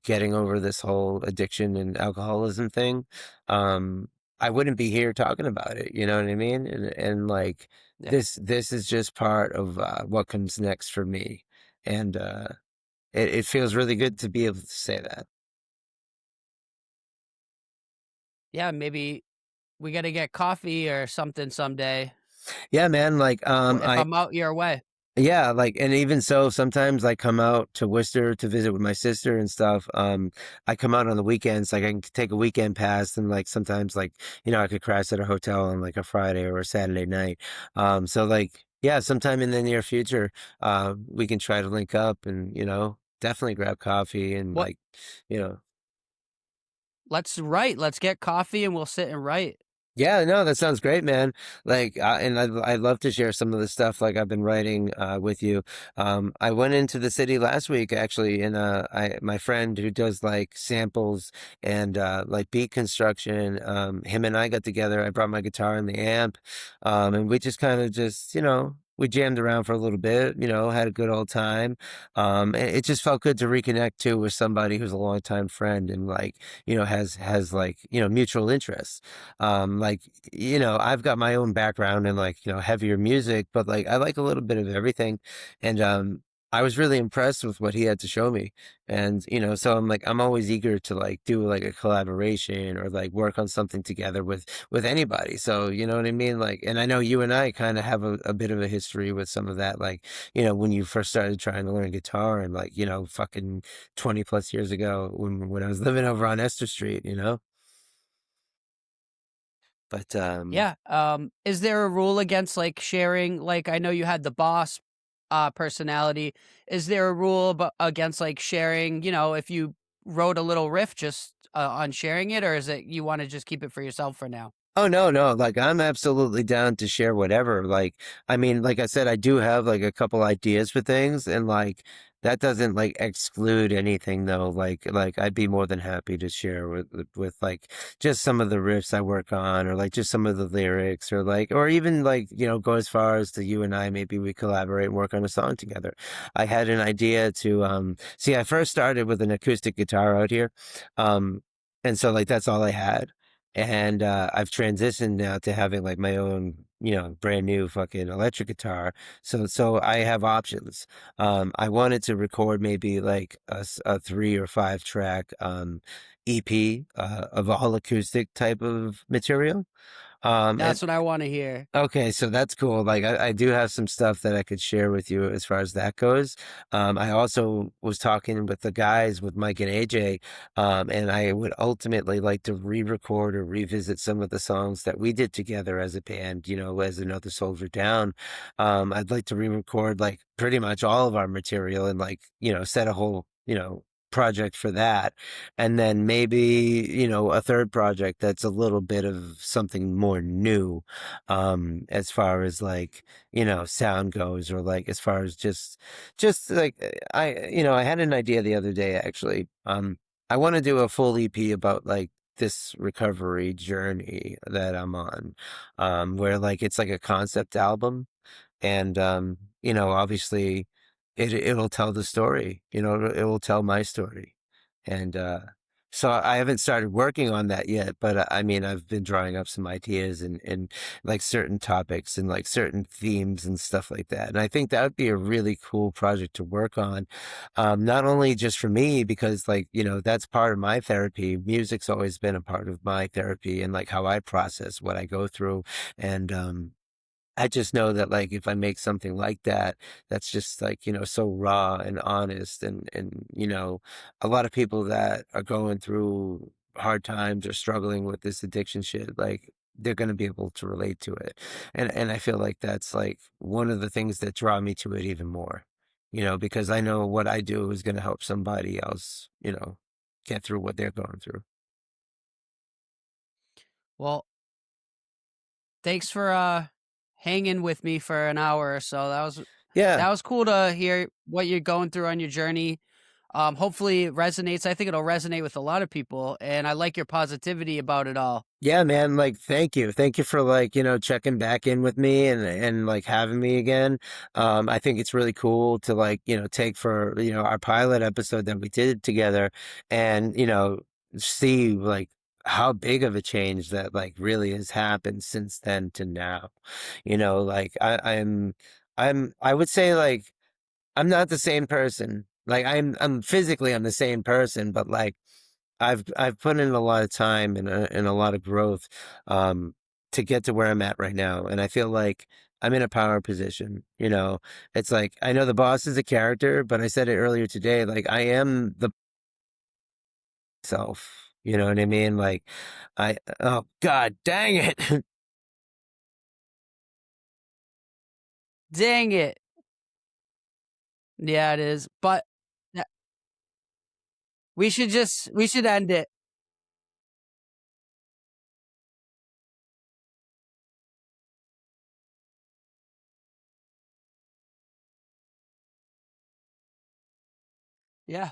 getting over this whole addiction and alcoholism thing, I wouldn't be here talking about it. You know what I mean? And like yeah. this is just part of what comes next for me. And it feels really good to be able to say that. Yeah, maybe we got to get coffee or something someday Yeah, man. Like, if I'm out your way. yeah, like, and even so, sometimes I come out to Worcester to visit with my sister and stuff. I come out on the weekends, like I can take a weekend pass, and like sometimes, like, I could crash at a hotel on like a Friday or a Saturday night. So like, yeah, sometime in the near future, we can try to link up and definitely grab coffee and What? like, you know, Let's write. Let's get coffee and we'll sit and write. Yeah, no, that sounds great, man. Like, and I'd love to share some of the stuff like I've been writing with you. I went into the city last week actually, and my friend who does like samples and like beat construction, him and I got together. I brought my guitar and the amp, and we just kind of just we jammed around for a little bit, had a good old time. And it just felt good to reconnect too with somebody who's a longtime friend and like has like mutual interests. Like, I've got my own background in like, heavier music, but like I like a little bit of everything. And I was really impressed with what he had to show me. And, so I'm always eager to like do like a collaboration or like work on something together with anybody. So, you know what I mean? Like, and I know you and I kind of have a bit of a history with some of that, like, when you first started trying to learn guitar and like, fucking 20 plus years ago when I was living over on Esther Street. But Yeah. Is there a rule against like sharing? Like, I know you had the boss personality. Is there a rule against like sharing, if you wrote a little riff just on sharing it, or is it you want to just keep it for yourself for now? Oh no, no, like I'm absolutely down to share whatever. Like, I mean, like I said, I do have like a couple ideas for things and like that doesn't like exclude anything though. Like I'd be more than happy to share with like just some of the riffs I work on or like just some of the lyrics or like or even like, go as far as to you and I maybe we collaborate and work on a song together. I had an idea to see I first started with an acoustic guitar out here. And so like that's all I had. And I've transitioned now to having like my own, brand new fucking electric guitar. So I have options. I wanted to record maybe like a 3 or 5 track EP of all acoustic type of material. And That's what I want to hear. Okay, so that's cool. Like I do have some stuff that I could share with you as far as that goes. I also was talking with the guys with Mike and AJ, and I would ultimately like to re-record or revisit some of the songs that we did together as a band, as Another Soldier Down. I'd like to re-record like pretty much all of our material and like, set a whole, project for that. And then maybe, a third project that's a little bit of something more new as far as like sound goes or like as far as just like I had an idea the other day actually. I want to do a full EP about like this recovery journey that I'm on, where like it's like a concept album and obviously it'll tell the story, it will tell my story. And so I haven't started working on that yet, but I mean I've been drawing up some ideas and like certain topics and like certain themes and stuff like that. And I think that would be a really cool project to work on. Not only just for me, because like, that's part of my therapy. Music's always been a part of my therapy and like how I process what I go through. And I just know that like if I make something like that, that's just like, so raw and honest and a lot of people that are going through hard times or struggling with this addiction shit, like they're going to be able to relate to it. And I feel like that's like one of the things that draw me to it even more, because I know what I do is going to help somebody else, get through what they're going through. Well, thanks for hanging with me for an hour or so. Yeah. That was cool to hear what you're going through on your journey. Hopefully it resonates. I think it'll resonate with a lot of people, and I like your positivity about it all. Yeah, man, like thank you. Thank you for like, checking back in with me and like having me again. I think it's really cool to like, take for, our pilot episode that we did together and, see like how big of a change that like really has happened since then to now. Like I would say like I'm not the same person. Like I'm physically I'm the same person, but like I've put in a lot of time and a lot of growth um to get to where I'm at right now. And I feel like I'm in a power position, you know. It's like I know the boss is a character, but I said it earlier today, like I am the self. You know what I mean? Like I oh god dang it. Dang it. Yeah, it is. But yeah, we should end it. Yeah.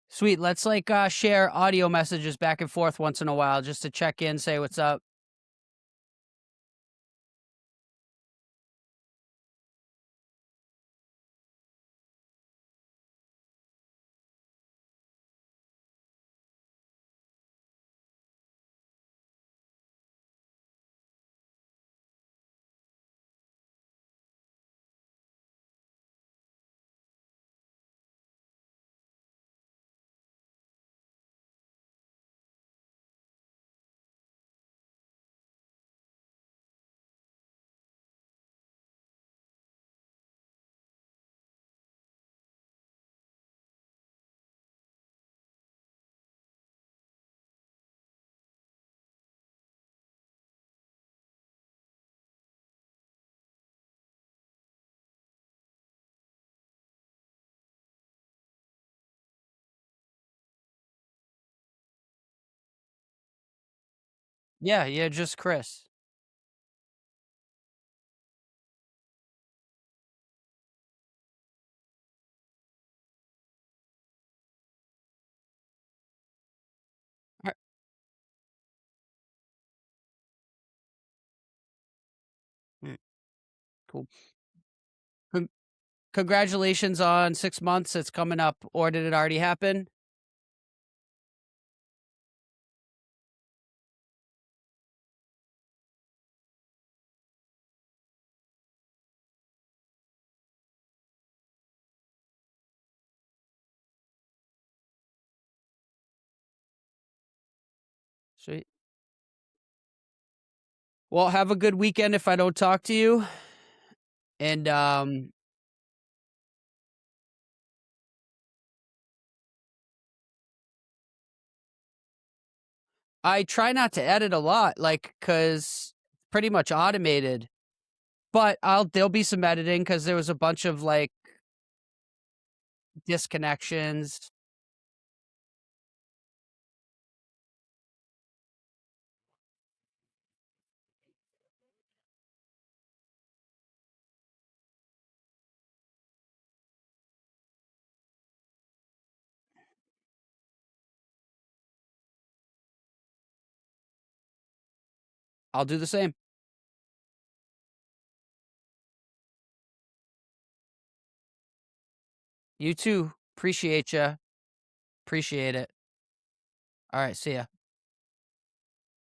Sweet. Let's like share audio messages back and forth once in a while just to check in, say what's up. Yeah, yeah, just Chris. Alright, mm, cool. Con- Congratulations on 6 months. It's coming up, or did it already happen? Sweet. Well, have a good weekend if I don't talk to you. And I try not to edit a lot, like, cause pretty much automated. But there'll be some editing because there was a bunch of like disconnections. I'll do the same. You too. Appreciate you. Appreciate it. All right. See ya.